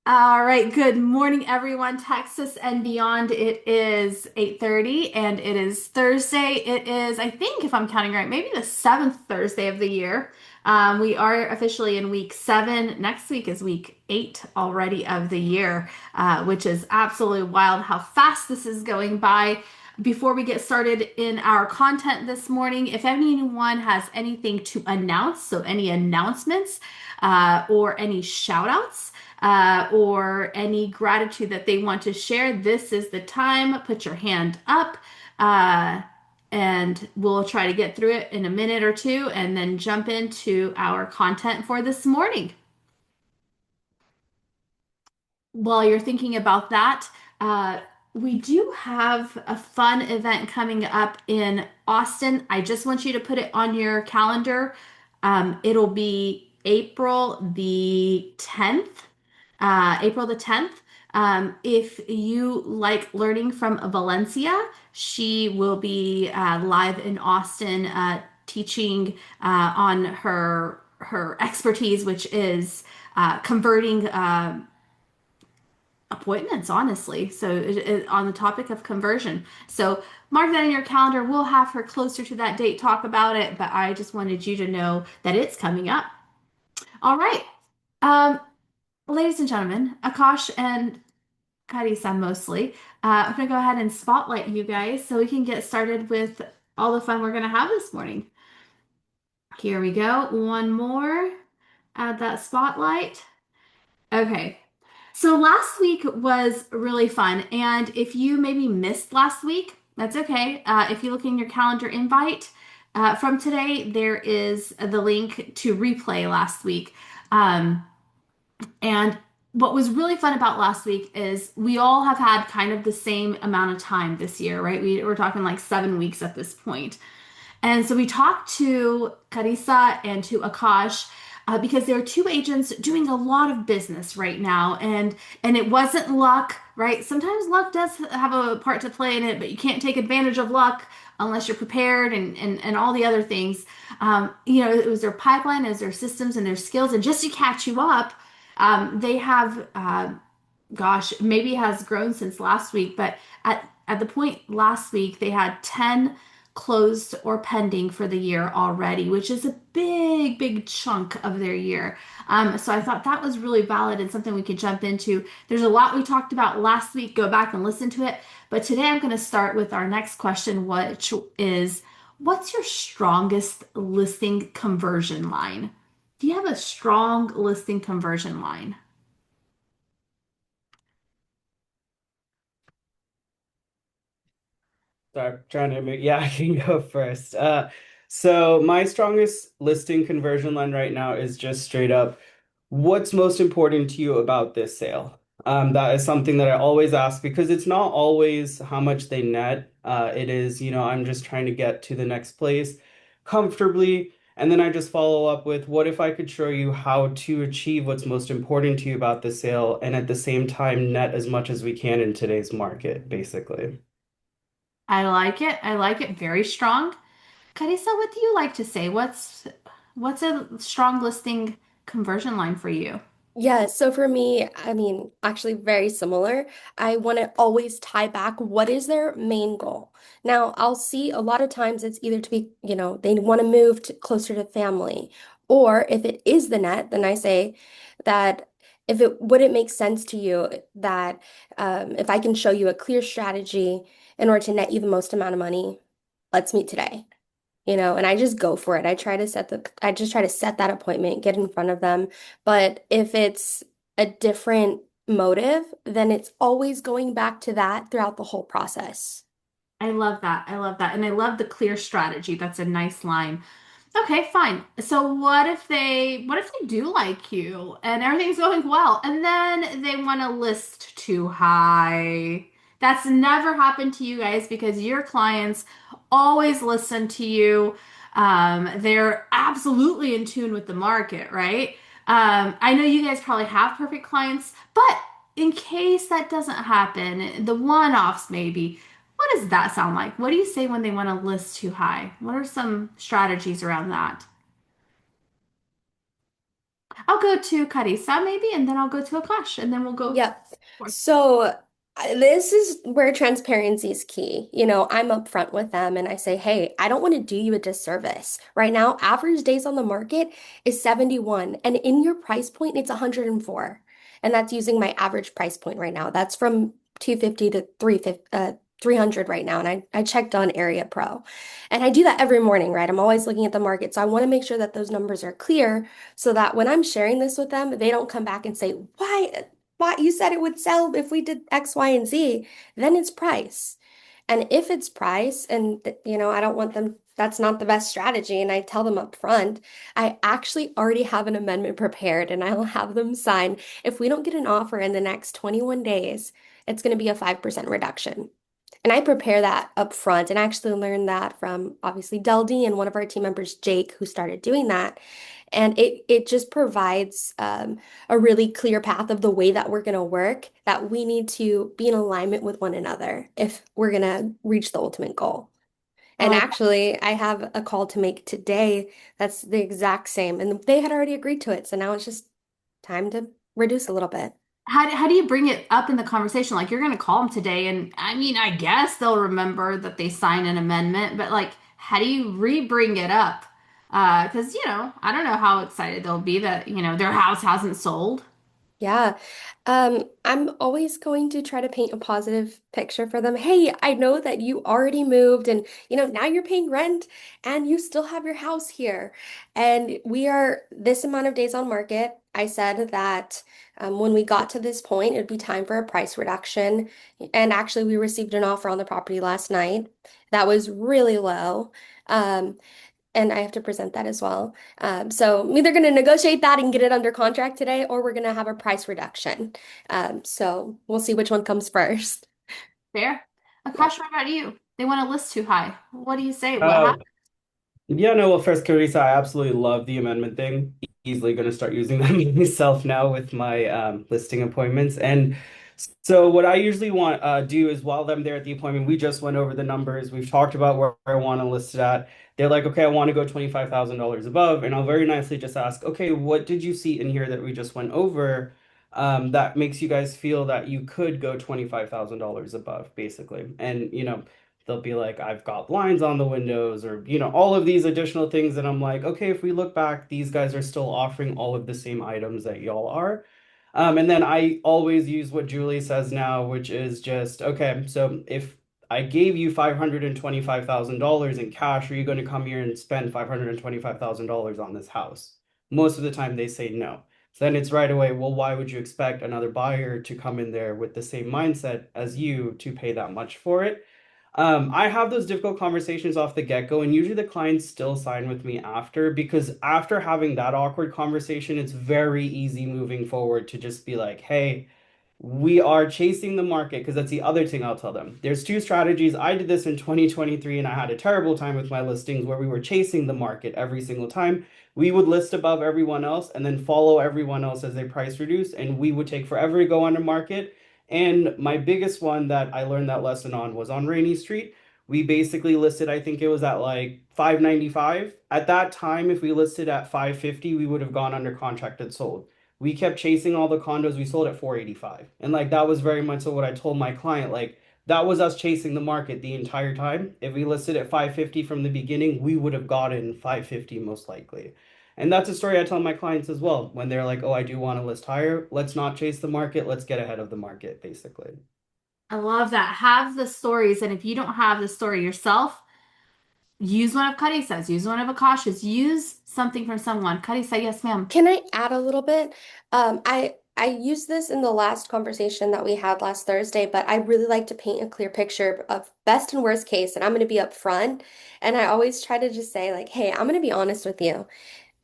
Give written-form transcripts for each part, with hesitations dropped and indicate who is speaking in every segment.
Speaker 1: All right, good morning, everyone, Texas and beyond. It is 8:30 and it is Thursday. It is, I think, if I'm counting right, maybe the seventh Thursday of the year. We are officially in week seven. Next week is week eight already of the year, which is absolutely wild how fast this is going by. Before we get started in our content this morning, if anyone has anything to announce, so any announcements or any shout outs, or any gratitude that they want to share, this is the time. Put your hand up, uh, and we'll try to get through it in a minute or two and then jump into our content for this morning. While you're thinking about that, uh, we do have a fun event coming up in Austin. I just want you to put it on your calendar. It'll be April the 10th. April the 10th. If you like learning from Valencia, she will be live in Austin teaching on her expertise, which is converting appointments, honestly. So on the topic of conversion. So mark that in your calendar. We'll have her closer to that date talk about it, but I just wanted you to know that it's coming up. All right. Um, Ladies and gentlemen, Akash and Karisa mostly, I'm going to go ahead and spotlight you guys so we can get started with all the fun we're going to have this morning. Here we go. One more. Add that spotlight. Okay. So last week was really fun. And if you maybe missed last week, that's okay. If you look in your calendar invite from today, there is the link to replay last week. Um, and what was really fun about last week is we all have had kind of the same amount of time this year, right? We're talking like 7 weeks at this point. And so we talked to Carissa and to Akash because there are two agents doing a lot of business right now, and it wasn't luck, right? Sometimes luck does have a part to play in it, but you can't take advantage of luck unless you're prepared and all the other things. It was their pipeline, it was their systems and their skills, and just to catch you up, they have gosh, maybe has grown since last week, but at the point last week, they had 10 closed or pending for the year already, which is a big, big chunk of their year. So I thought that was really valid and something we could jump into. There's a lot we talked about last week. Go back and listen to it. But today I'm going to start with our next question, which is, what's your strongest listing conversion line? Do you have a strong listing conversion line?
Speaker 2: Sorry, trying to make, yeah, I can go first. So my strongest listing conversion line right now is just straight up, what's most important to you about this sale? That is something that I always ask because it's not always how much they net. It is, I'm just trying to get to the next place comfortably. And then I just follow up with, what if I could show you how to achieve what's most important to you about the sale and at the same time net as much as we can in today's market, basically.
Speaker 1: I like it. I like it very strong. Carissa, what do you like to say? What's a strong listing conversion line for you?
Speaker 3: Yeah, so for me, I mean, actually very similar. I want to always tie back what is their main goal. Now, I'll see a lot of times it's either to be, they want to move to, closer to family, or if it is the net, then I say that if it would it make sense to you that if I can show you a clear strategy in order to net you the most amount of money, let's meet today. And I just go for it. I just try to set that appointment, get in front of them. But if it's a different motive, then it's always going back to that throughout the whole process.
Speaker 1: I love that. I love that. And I love the clear strategy. That's a nice line. Okay, fine. So what if they do like you and everything's going well and then they want to list too high? That's never happened to you guys because your clients always listen to you. They're absolutely in tune with the market, right? I know you guys probably have perfect clients, but in case that doesn't happen, the one-offs maybe. What does that sound like? What do you say when they want to list too high? What are some strategies around that? I'll go to Carissa maybe, and then I'll go to Akash, and then we'll go
Speaker 3: Yep.
Speaker 1: forth.
Speaker 3: So this is where transparency is key. I'm upfront with them and I say, hey, I don't want to do you a disservice. Right now, average days on the market is 71, and in your price point, it's 104. And that's using my average price point right now. That's from 250 to 300 right now. And I checked on Area Pro. And I do that every morning, right? I'm always looking at the market. So I want to make sure that those numbers are clear so that when I'm sharing this with them, they don't come back and say, why you said it would sell if we did X, Y, and Z, then it's price. And if it's price and I don't want them, that's not the best strategy, and I tell them up front, I actually already have an amendment prepared and I'll have them sign. If we don't get an offer in the next 21 days, it's going to be a 5% reduction. And I prepare that up front and I actually learned that from obviously Deldy and one of our team members, Jake, who started doing that. And it just provides a really clear path of the way that we're going to work, that we need to be in alignment with one another if we're going to reach the ultimate goal.
Speaker 1: I
Speaker 3: And
Speaker 1: like
Speaker 3: actually, I have a call to make today that's the exact same. And they had already agreed to it. So now it's just time to reduce a little bit.
Speaker 1: how do you bring it up in the conversation? Like you're going to call them today, and I mean, I guess they'll remember that they signed an amendment, but like, how do you re-bring it up? Because I don't know how excited they'll be that their house hasn't sold.
Speaker 3: Yeah. I'm always going to try to paint a positive picture for them. Hey, I know that you already moved and now you're paying rent and you still have your house here. And we are this amount of days on market. I said that when we got to this point, it'd be time for a price reduction. And actually, we received an offer on the property last night that was really low. Um, and I have to present that as well. So I'm either going to negotiate that and get it under contract today, or we're going to have a price reduction. So we'll see which one comes first.
Speaker 1: Fair.
Speaker 2: Yeah.
Speaker 1: Akash, what about you? They want to list too high. What do you say? What
Speaker 2: Uh,
Speaker 1: happened?
Speaker 2: yeah, no, well, first, Carissa, I absolutely love the amendment thing. Easily going to start using them myself now with my listing appointments. And so, what I usually want do is while I'm there at the appointment, we just went over the numbers. We've talked about where I want to list it at. They're like, okay, I want to go $25,000 above. And I'll very nicely just ask, okay, what did you see in here that we just went over that makes you guys feel that you could go $25,000 above, basically? And, they'll be like, I've got blinds on the windows, or, all of these additional things. And I'm like, okay, if we look back, these guys are still offering all of the same items that y'all are. And then I always use what Julie says now, which is just, okay, so if I gave you $525,000 in cash, are you going to come here and spend $525,000 on this house? Most of the time they say no. So then it's right away, well, why would you expect another buyer to come in there with the same mindset as you to pay that much for it? I have those difficult conversations off the get-go, and usually the clients still sign with me after, because after having that awkward conversation, it's very easy moving forward to just be like, hey, we are chasing the market, because that's the other thing I'll tell them. There's two strategies. I did this in 2023 and I had a terrible time with my listings where we were chasing the market every single time. We would list above everyone else and then follow everyone else as they price reduce, and we would take forever to go under market. And my biggest one that I learned that lesson on was on Rainy Street. We basically listed, I think it was at like 595. At that time, if we listed at 550, we would have gone under contract and sold. We kept chasing all the condos. We sold at 485. And like that was very much so what I told my client. Like that was us chasing the market the entire time. If we listed at 550 from the beginning, we would have gotten 550 most likely. And that's a story I tell my clients as well when they're like, oh, I do want to list higher. Let's not chase the market. Let's get ahead of the market, basically.
Speaker 1: I love that. Have the stories, and if you don't have the story yourself, use one of Carissa's, use one of Akash's, use something from someone. Carissa, yes, ma'am.
Speaker 3: Can I add a little bit? I used this in the last conversation that we had last Thursday, but I really like to paint a clear picture of best and worst case, and I'm going to be upfront. And I always try to just say like, hey, I'm going to be honest with you.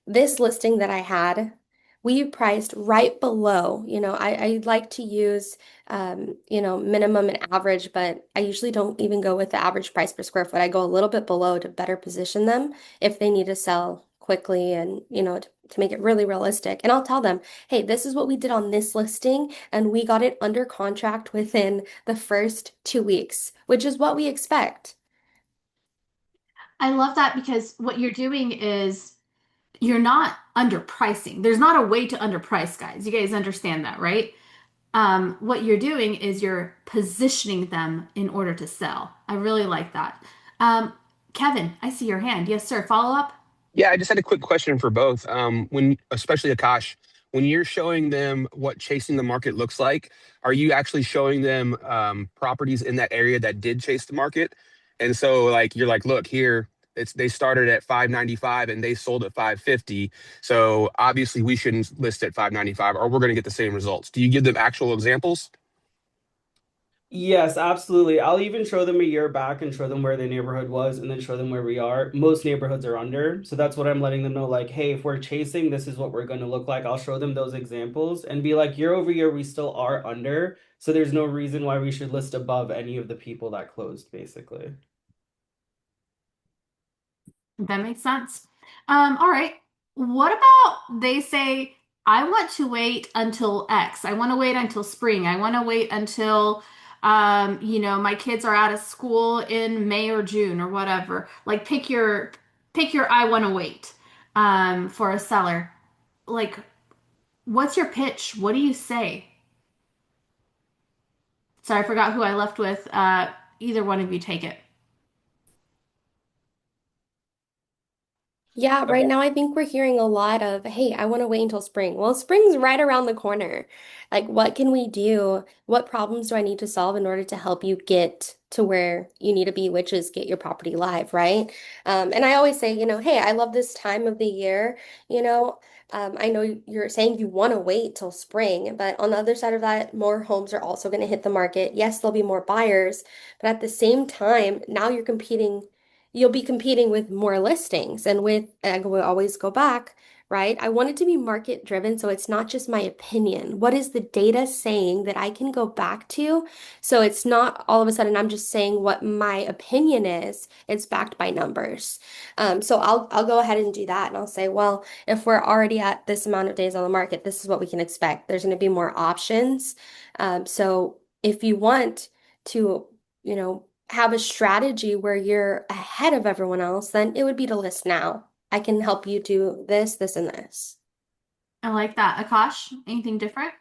Speaker 3: This listing that I had, we priced right below. I like to use, minimum and average, but I usually don't even go with the average price per square foot. I go a little bit below to better position them if they need to sell quickly and, to make it really realistic. And I'll tell them, hey, this is what we did on this listing, and we got it under contract within the first 2 weeks, which is what we expect.
Speaker 1: I love that because what you're doing is you're not underpricing. There's not a way to underprice, guys. You guys understand that, right? What you're doing is you're positioning them in order to sell. I really like that. Kevin, I see your hand. Yes, sir. Follow up.
Speaker 4: Yeah, I just had a quick question for both. When, especially Akash, when you're showing them what chasing the market looks like, are you actually showing them properties in that area that did chase the market? And so, like, you're like, look here, it's they started at 595 and they sold at 550. So obviously, we shouldn't list at 595, or we're going to get the same results. Do you give them actual examples?
Speaker 2: Yes, absolutely. I'll even show them a year back and show them where the neighborhood was and then show them where we are. Most neighborhoods are under. So that's what I'm letting them know. Like, hey, if we're chasing, this is what we're going to look like. I'll show them those examples and be like, year over year, we still are under. So there's no reason why we should list above any of the people that closed, basically.
Speaker 1: That makes sense. All right. What about they say, I want to wait until X. I want to wait until spring. I want to wait until, my kids are out of school in May or June or whatever. Like pick your I want to wait, for a seller. Like, what's your pitch? What do you say? Sorry, I forgot who I left with. Either one of you take it.
Speaker 3: Yeah, right now I think we're hearing a lot of, hey, I want to wait until spring. Well, spring's right around the corner. Like, what can we do? What problems do I need to solve in order to help you get to where you need to be, which is get your property live, right? And I always say, hey, I love this time of the year. You know, I know you're saying you want to wait till spring, but on the other side of that, more homes are also going to hit the market. Yes, there'll be more buyers, but at the same time, now you'll be competing with more listings and I will always go back, right? I want it to be market driven, so it's not just my opinion. What is the data saying that I can go back to? So it's not all of a sudden I'm just saying what my opinion is. It's backed by numbers. So I'll go ahead and do that, and I'll say, well, if we're already at this amount of days on the market, this is what we can expect. There's going to be more options. So if you want to, have a strategy where you're ahead of everyone else, then it would be to list now. I can help you do this, this, and this.
Speaker 1: I like that. Akash, anything different?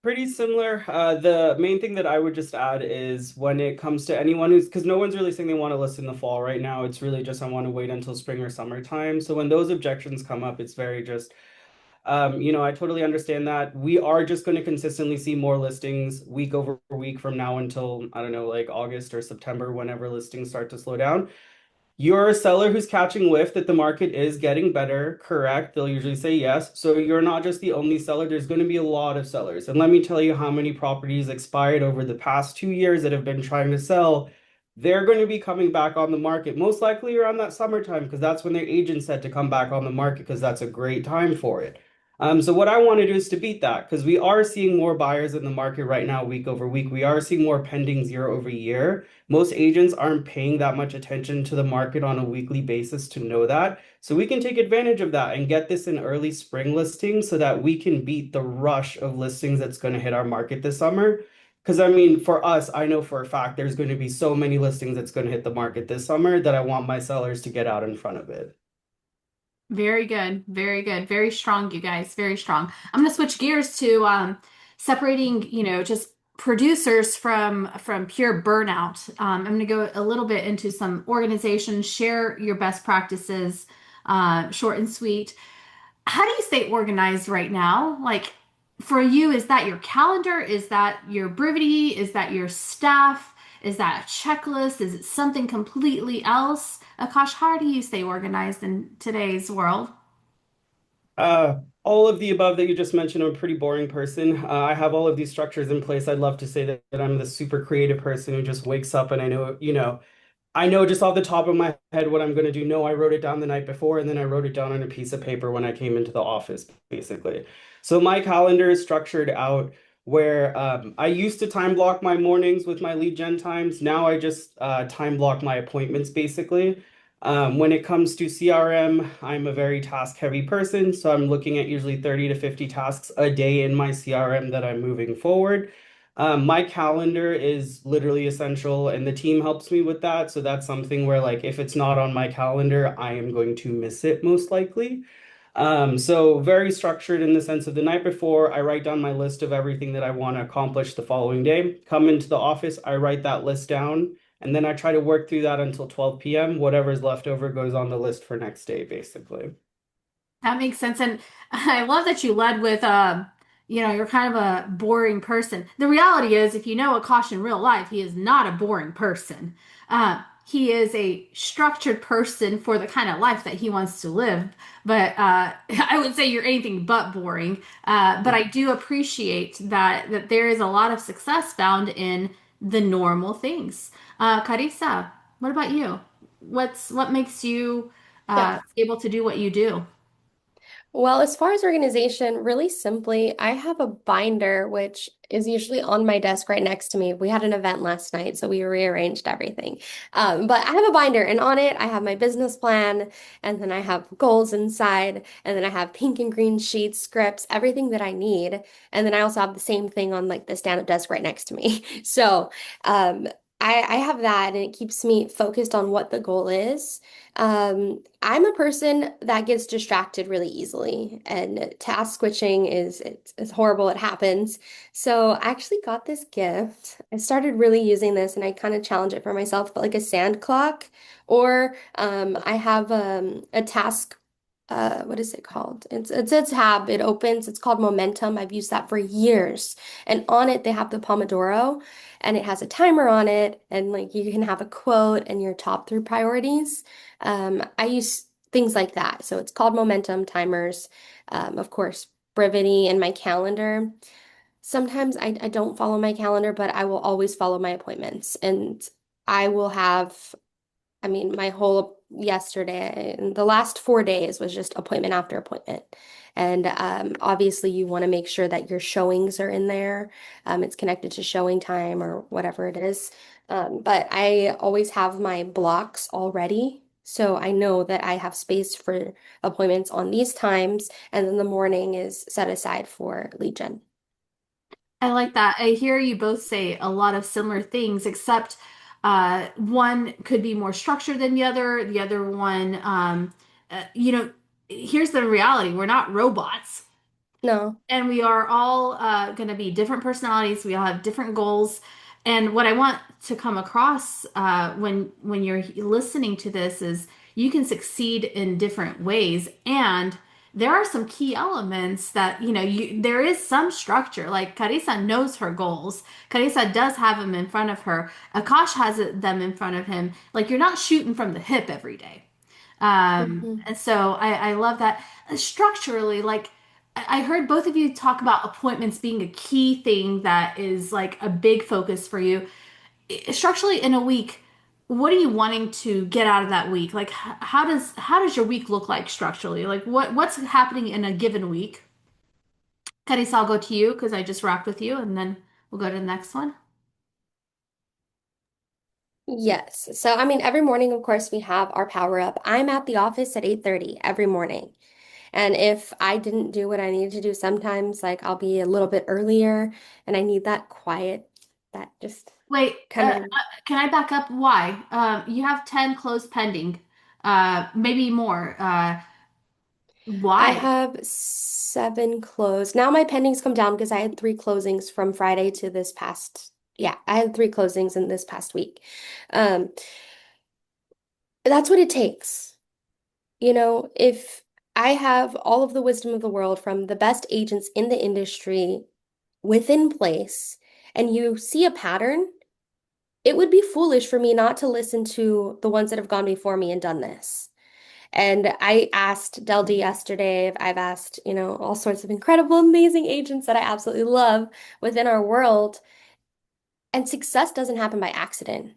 Speaker 2: Pretty similar. The main thing that I would just add is when it comes to anyone who's, because no one's really saying they want to list in the fall right now. It's really just I want to wait until spring or summertime. So when those objections come up, it's very just, I totally understand that. We are just going to consistently see more listings week over week from now until, I don't know, like August or September, whenever listings start to slow down. You're a seller who's catching whiff that the market is getting better, correct? They'll usually say yes. So you're not just the only seller, there's going to be a lot of sellers. And let me tell you how many properties expired over the past 2 years that have been trying to sell. They're going to be coming back on the market, most likely around that summertime, because that's when their agent said to come back on the market, because that's a great time for it. So what I want to do is to beat that, because we are seeing more buyers in the market right now, week over week. We are seeing more pendings year over year. Most agents aren't paying that much attention to the market on a weekly basis to know that. So we can take advantage of that and get this in early spring listings so that we can beat the rush of listings that's going to hit our market this summer. Because I mean, for us, I know for a fact there's going to be so many listings that's going to hit the market this summer that I want my sellers to get out in front of it.
Speaker 1: Very good. Very good. Very strong, you guys. Very strong. I'm going to switch gears to separating, just producers from pure burnout. I'm going to go a little bit into some organizations, share your best practices, short and sweet. How do you stay organized right now? Like for you, is that your calendar? Is that your brevity? Is that your staff? Is that a checklist? Is it something completely else? Akash, how do you stay organized in today's world?
Speaker 2: All of the above that you just mentioned, I'm a pretty boring person. I have all of these structures in place. I'd love to say that I'm the super creative person who just wakes up and I know just off the top of my head what I'm going to do. No, I wrote it down the night before and then I wrote it down on a piece of paper when I came into the office, basically. So my calendar is structured out where I used to time block my mornings with my lead gen times. Now I just time block my appointments, basically. When it comes to CRM, I'm a very task heavy person. So I'm looking at usually 30 to 50 tasks a day in my CRM that I'm moving forward. My calendar is literally essential, and the team helps me with that. So that's something where, like, if it's not on my calendar, I am going to miss it most likely. So very structured in the sense of the night before, I write down my list of everything that I want to accomplish the following day. Come into the office, I write that list down, and then I try to work through that until 12 p.m. Whatever's left over goes on the list for next day, basically.
Speaker 1: That makes sense. And I love that you led with, you're kind of a boring person. The reality is, if you know Akash in real life, he is not a boring person. He is a structured person for the kind of life that he wants to live. But I would say you're anything but boring. But I do appreciate that there is a lot of success found in the normal things. Carissa, what about you? What makes you
Speaker 3: Yeah.
Speaker 1: able to do what you do?
Speaker 3: Well, as far as organization, really simply, I have a binder which is usually on my desk right next to me. We had an event last night, so we rearranged everything. But I have a binder, and on it, I have my business plan, and then I have goals inside, and then I have pink and green sheets, scripts, everything that I need. And then I also have the same thing on like the stand-up desk right next to me. So, um, I have that, and it keeps me focused on what the goal is. I'm a person that gets distracted really easily, and task switching it's horrible. It happens. So I actually got this gift. I started really using this, and I kind of challenge it for myself, but like a sand clock, or I have a task. What is it called? It's a tab. It opens. It's called Momentum. I've used that for years, and on it they have the Pomodoro, and it has a timer on it, and like you can have a quote and your top three priorities. I use things like that. So it's called Momentum timers. Of course, Brevity and my calendar. Sometimes I don't follow my calendar, but I will always follow my appointments. And I will have, I mean, my whole yesterday and the last 4 days was just appointment after appointment. And obviously, you want to make sure that your showings are in there. It's connected to showing time or whatever it is. But I always have my blocks already. So I know that I have space for appointments on these times, and then the morning is set aside for lead gen.
Speaker 1: I like that. I hear you both say a lot of similar things, except one could be more structured than the other. The other one, here's the reality. We're not robots.
Speaker 3: No.
Speaker 1: And we are all going to be different personalities. We all have different goals. And what I want to come across when you're listening to this is you can succeed in different ways. And there are some key elements that, there is some structure. Like Carissa knows her goals. Carissa does have them in front of her. Akash has them in front of him. Like you're not shooting from the hip every day.
Speaker 3: Mhm.
Speaker 1: And so I love that. Structurally, like I heard both of you talk about appointments being a key thing that is like a big focus for you. Structurally, in a week, what are you wanting to get out of that week? Like, how does your week look like structurally? Like, what's happening in a given week? Kadis, I'll go to you because I just wrapped with you, and then we'll go to the next one.
Speaker 3: Yes. So, I mean, every morning, of course, we have our power up. I'm at the office at 8:30 every morning. And if I didn't do what I needed to do, sometimes like I'll be a little bit earlier and I need that quiet, that just
Speaker 1: Wait,
Speaker 3: kind of
Speaker 1: can I back up? Why? You have 10 closed pending, maybe more.
Speaker 3: I
Speaker 1: Why?
Speaker 3: have 7 closed. Now my pendings come down because I had 3 closings from Friday to this past, yeah, I had 3 closings in this past week. Um, that's what it takes. If I have all of the wisdom of the world from the best agents in the industry within place, and you see a pattern, it would be foolish for me not to listen to the ones that have gone before me and done this. And I asked Deldy yesterday, I've asked, all sorts of incredible, amazing agents that I absolutely love within our world. And success doesn't happen by accident.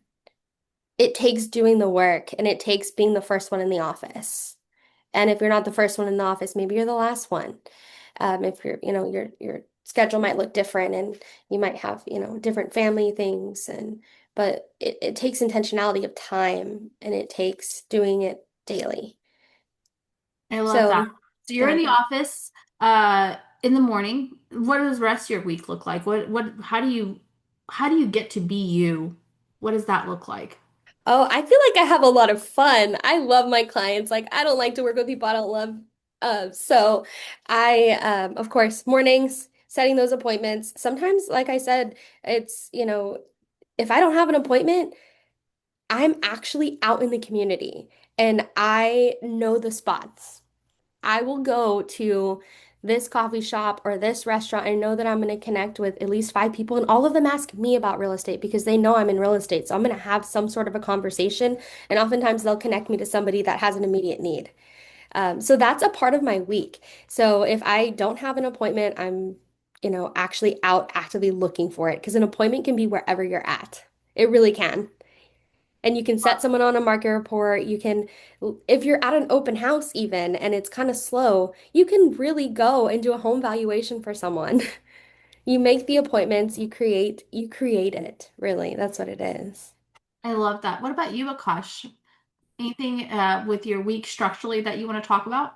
Speaker 3: It takes doing the work and it takes being the first one in the office. And if you're not the first one in the office, maybe you're the last one. If your schedule might look different and you might have, different family things but it takes intentionality of time and it takes doing it daily.
Speaker 1: I love that.
Speaker 3: So,
Speaker 1: So you're in
Speaker 3: yeah.
Speaker 1: the office uh in the morning. What does the rest of your week look like? How do you get to be you? What does that look like?
Speaker 3: Oh, I feel like I have a lot of fun. I love my clients. Like, I don't like to work with people I don't love. So I, of course, mornings, setting those appointments. Sometimes, like I said, it's, if I don't have an appointment, I'm actually out in the community and I know the spots. I will go to this coffee shop or this restaurant. I know that I'm going to connect with at least five people, and all of them ask me about real estate because they know I'm in real estate. So I'm going to have some sort of a conversation, and oftentimes they'll connect me to somebody that has an immediate need. So that's a part of my week. So if I don't have an appointment, I'm, actually out actively looking for it because an appointment can be wherever you're at. It really can. And you can set someone on a market report. You can, if you're at an open house even and it's kind of slow, you can really go and do a home valuation for someone. You make the appointments, you create it. Really, that's what it is.
Speaker 1: I love that. What about you, Akash? Anything with your week structurally that you want to talk about?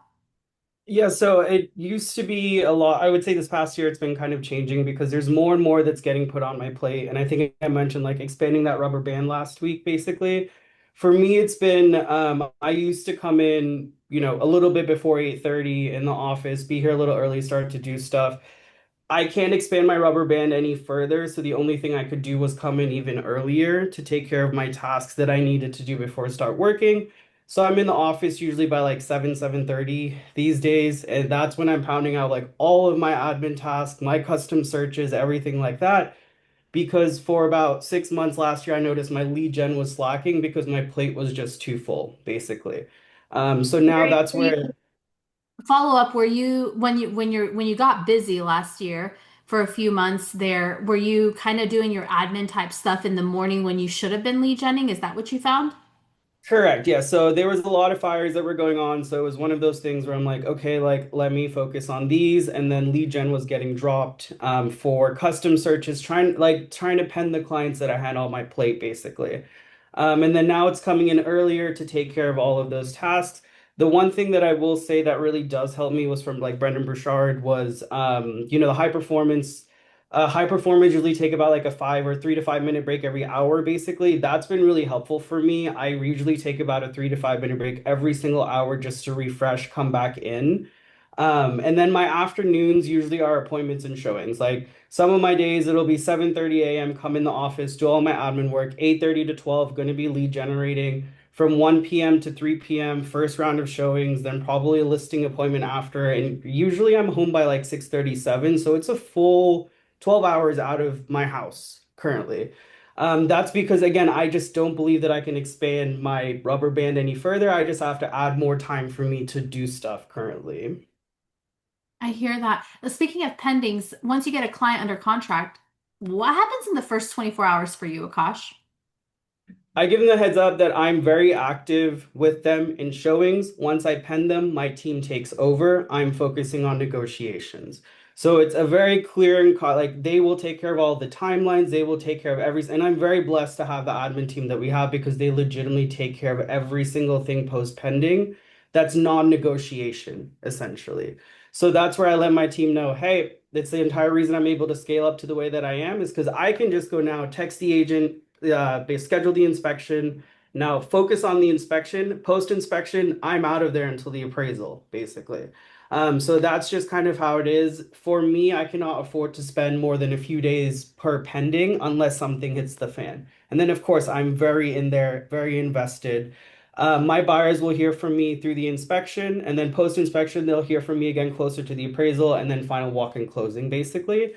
Speaker 2: Yeah, so it used to be a lot. I would say this past year it's been kind of changing because there's more and more that's getting put on my plate. And I think I mentioned like expanding that rubber band last week, basically. For me, it's been I used to come in, a little bit before 8:30 in the office, be here a little early, start to do stuff. I can't expand my rubber band any further, so the only thing I could do was come in even earlier to take care of my tasks that I needed to do before I start working. So I'm in the office usually by like 7, 7:30 these days, and that's when I'm pounding out like all of my admin tasks, my custom searches, everything like that. Because for about 6 months last year, I noticed my lead gen was slacking because my plate was just too full, basically. So now
Speaker 1: Very
Speaker 2: that's where
Speaker 1: follow up, were you when you got busy last year for a few months there, were you kind of doing your admin type stuff in the morning when you should have been lead genning? Is that what you found?
Speaker 2: Correct. Yeah. So there was a lot of fires that were going on. So it was one of those things where I'm like, okay, like let me focus on these. And then lead gen was getting dropped for custom searches, trying to pen the clients that I had on my plate, basically. And then now it's coming in earlier to take care of all of those tasks. The one thing that I will say that really does help me was from like Brendan Burchard was, the high performance. High performers usually take about like a 5 or 3 to 5 minute break every hour, basically. That's been really helpful for me. I usually take about a 3 to 5 minute break every single hour just to refresh, come back in. And then my afternoons usually are appointments and showings. Like some of my days, it'll be 7:30 a.m., come in the office, do all my admin work, 8:30 to 12, going to be lead generating. From 1 p.m. to 3 p.m., first round of showings, then probably a listing appointment after. And usually I'm home by like 6:37. So it's a full 12 hours out of my house currently. That's because, again, I just don't believe that I can expand my rubber band any further. I just have to add more time for me to do stuff currently.
Speaker 1: I hear that. Speaking of pendings, once you get a client under contract, what happens in the first 24 hours for you, Akash?
Speaker 2: I give them the heads up that I'm very active with them in showings. Once I pen them, my team takes over. I'm focusing on negotiations. So it's a very clear and like they will take care of all the timelines. They will take care of everything. And I'm very blessed to have the admin team that we have because they legitimately take care of every single thing post pending. That's non-negotiation, essentially. So that's where I let my team know, hey, that's the entire reason I'm able to scale up to the way that I am is because I can just go now text the agent, they schedule the inspection. Now focus on the inspection. Post inspection, I'm out of there until the appraisal, basically. So that's just kind of how it is. For me, I cannot afford to spend more than a few days per pending unless something hits the fan. And then, of course, I'm very in there, very invested. My buyers will hear from me through the inspection, and then post inspection, they'll hear from me again closer to the appraisal, and then final walk in closing, basically.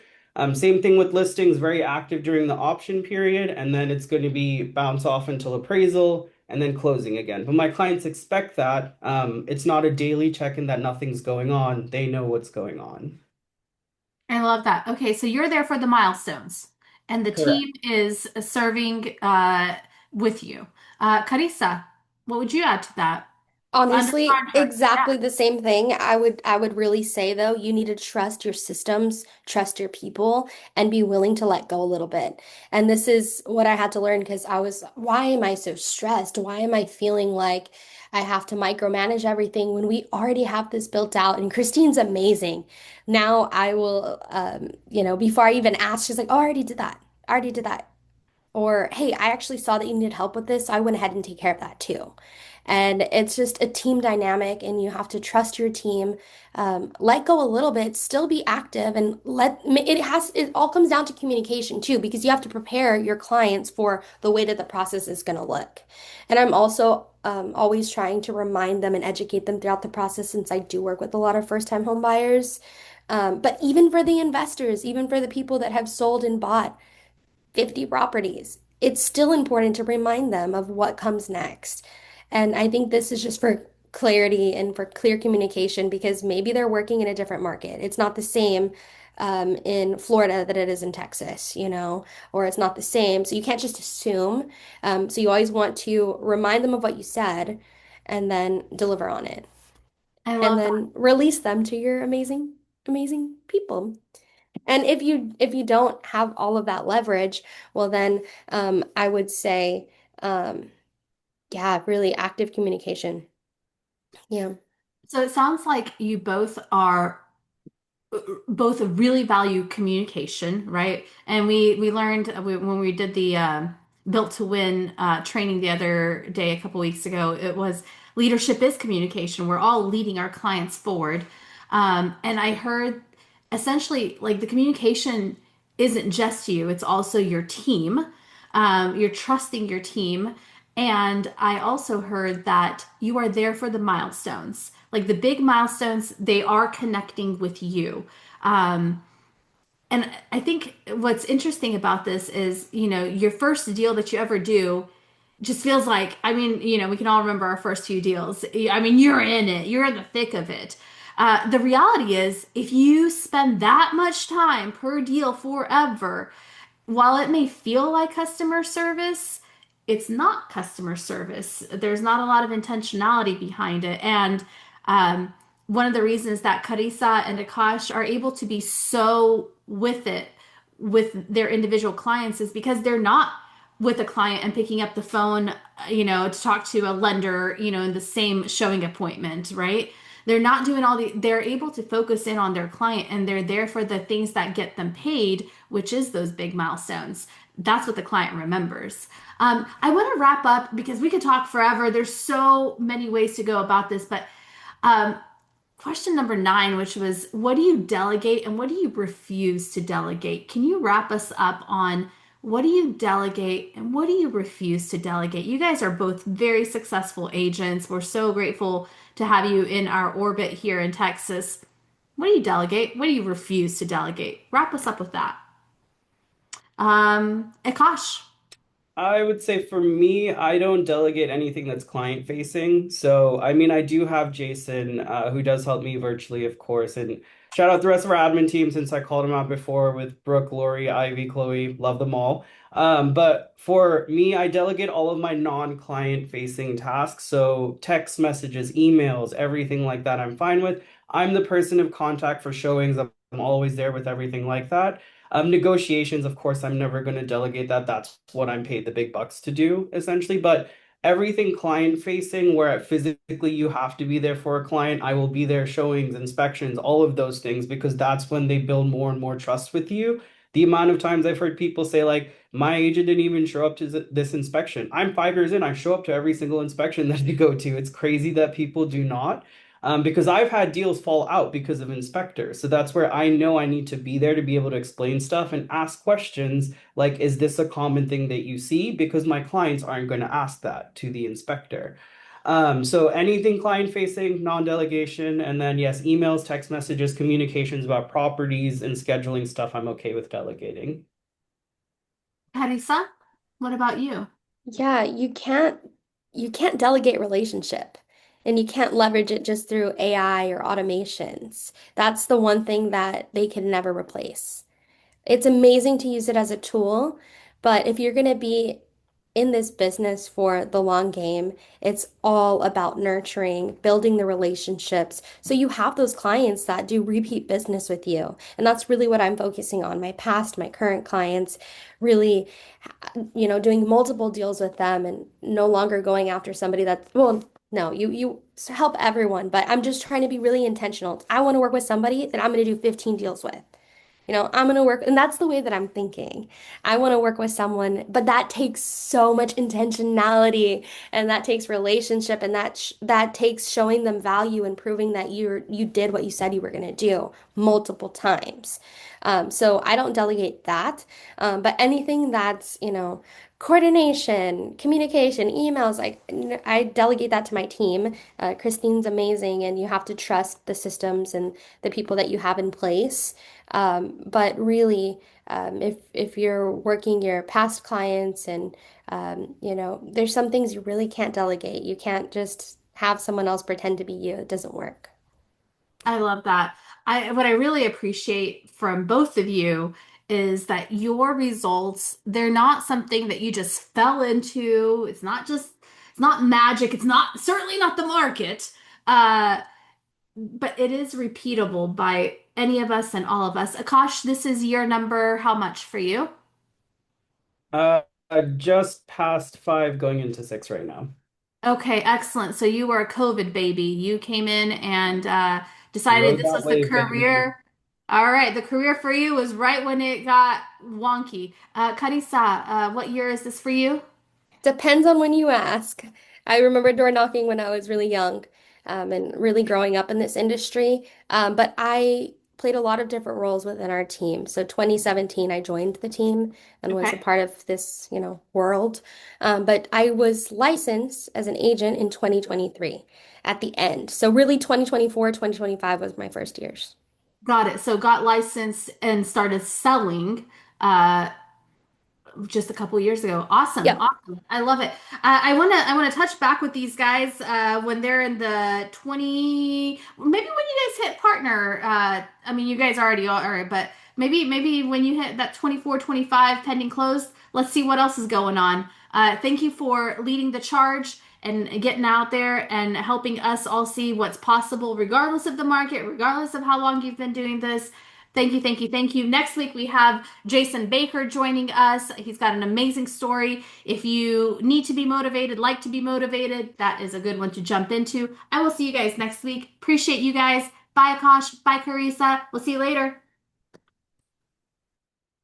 Speaker 2: Same thing with listings, very active during the option period, and then it's going to be bounce off until appraisal and then closing again. But my clients expect that. It's not a daily check-in that nothing's going on. They know what's going on.
Speaker 1: I love that. Okay, so you're there for the milestones, and the
Speaker 2: Correct.
Speaker 1: team is serving with you. Carissa, what would you add to that? Under
Speaker 3: Honestly,
Speaker 1: contract. Yeah.
Speaker 3: exactly the same thing. I would really say though, you need to trust your systems, trust your people, and be willing to let go a little bit. And this is what I had to learn because why am I so stressed? Why am I feeling like I have to micromanage everything when we already have this built out? And Christine's amazing. Now I will, before I even ask, she's like, oh, I already did that. I already did that. Or, hey, I actually saw that you needed help with this, so I went ahead and take care of that too. And it's just a team dynamic, and you have to trust your team, let go a little bit, still be active, and it all comes down to communication too, because you have to prepare your clients for the way that the process is going to look. And I'm also always trying to remind them and educate them throughout the process, since I do work with a lot of first-time home buyers. But even for the investors, even for the people that have sold and bought 50 properties, it's still important to remind them of what comes next. And I think this is just for clarity and for clear communication, because maybe they're working in a different market. It's not the same in Florida that it is in Texas, or it's not the same. So you can't just assume. So you always want to remind them of what you said and then deliver on it,
Speaker 1: I
Speaker 3: and
Speaker 1: love that.
Speaker 3: then release them to your amazing, amazing people. And if you don't have all of that leverage, well then I would say um, yeah, really active communication. Yeah.
Speaker 1: So it sounds like you both really value communication, right? And we learned when we did the Built to Win training the other day, a couple weeks ago, it was leadership is communication. We're all leading our clients forward. And I heard essentially like the communication isn't just you, it's also your team. You're trusting your team. And I also heard that you are there for the milestones. Like the big milestones, they are connecting with you. Um, and I think what's interesting about this is, your first deal that you ever do just feels like, I mean, we can all remember our first few deals. I mean, you're in it, you're in the thick of it. The reality is, if you spend that much time per deal forever, while it may feel like customer service, it's not customer service. There's not a lot of intentionality behind it. And um, one of the reasons that Carissa and Akash are able to be so with it with their individual clients is because they're not with a client and picking up the phone, to talk to a lender, in the same showing appointment, right? They're not doing they're able to focus in on their client, and they're there for the things that get them paid, which is those big milestones. That's what the client remembers. I want to wrap up because we could talk forever. There's so many ways to go about this, but um, question number 9, which was, what do you delegate and what do you refuse to delegate? Can you wrap us up on what do you delegate and what do you refuse to delegate? You guys are both very successful agents. We're so grateful to have you in our orbit here in Texas. What do you delegate? What do you refuse to delegate? Wrap us up with that. Akash.
Speaker 2: I would say for me, I don't delegate anything that's client facing. So, I mean, I do have Jason, who does help me virtually, of course. And shout out the rest of our admin team since I called him out before with Brooke, Lori, Ivy, Chloe, love them all. But for me, I delegate all of my non-client facing tasks. So, text messages, emails, everything like that, I'm fine with. I'm the person of contact for showings. I'm always there with everything like that. Negotiations, of course, I'm never going to delegate that. That's what I'm paid the big bucks to do, essentially. But everything client facing, where physically you have to be there for a client, I will be there, showings, inspections, all of those things, because that's when they build more and more trust with you. The amount of times I've heard people say, like, my agent didn't even show up to this inspection. I'm 5 years in, I show up to every single inspection that I go to. It's crazy that people do not. Because I've had deals fall out because of inspectors. So that's where I know I need to be there to be able to explain stuff and ask questions like, is this a common thing that you see? Because my clients aren't going to ask that to the inspector. So anything client facing, non-delegation, and then yes, emails, text messages, communications about properties and scheduling stuff, I'm okay with delegating.
Speaker 1: Carissa, what about you?
Speaker 3: Yeah, you can't delegate relationship, and you can't leverage it just through AI or automations. That's the one thing that they can never replace. It's amazing to use it as a tool, but if you're going to be in this business for the long game, it's all about nurturing, building the relationships. So you have those clients that do repeat business with you. And that's really what I'm focusing on, my past, my current clients, really, doing multiple deals with them and no longer going after somebody that's, well, no, you help everyone, but I'm just trying to be really intentional. I want to work with somebody that I'm going to do 15 deals with. I'm going to work, and that's the way that I'm thinking. I want to work with someone, but that takes so much intentionality, and that takes relationship, and that takes showing them value and proving that you did what you said you were going to do multiple times. So I don't delegate that, but anything that's, coordination, communication, emails, like I delegate that to my team. Christine's amazing, and you have to trust the systems and the people that you have in place. But really, if you're working your past clients and there's some things you really can't delegate. You can't just have someone else pretend to be you. It doesn't work.
Speaker 1: I love that. What I really appreciate from both of you is that your results, they're not something that you just fell into. It's not magic. It's not certainly not the market. Uh, but it is repeatable by any of us and all of us. Akash, this is year number how much for you?
Speaker 2: Uh, just past 5, going into 6 right now.
Speaker 1: Okay, excellent. So you were a COVID baby. You came in and decided
Speaker 2: Rode
Speaker 1: this
Speaker 2: that
Speaker 1: was the
Speaker 2: wave, baby.
Speaker 1: career. All right, the career for you was right when it got wonky. Carissa, what year is this for you?
Speaker 3: Depends on when you ask. I remember door knocking when I was really young, and really growing up in this industry. But I played a lot of different roles within our team. So 2017, I joined the team and was a
Speaker 1: Okay,
Speaker 3: part of this, world. But I was licensed as an agent in 2023 at the end. So really 2024, 2025 was my first years.
Speaker 1: got it. So got licensed and started selling. Uh, just a couple years ago. Awesome,
Speaker 3: Yep.
Speaker 1: awesome. I love it. I wanna touch back with these guys when they're in the 20, maybe when you guys hit partner. I mean, you guys already are, but maybe when you hit that 24, 25 pending close, let's see what else is going on. Thank you for leading the charge and getting out there and helping us all see what's possible, regardless of the market, regardless of how long you've been doing this. Thank you, thank you, thank you. Next week we have Jason Baker joining us. He's got an amazing story. If you need to be motivated, like to be motivated, that is a good one to jump into. I will see you guys next week. Appreciate you guys. Bye, Akash. Bye, Carissa. We'll see you later.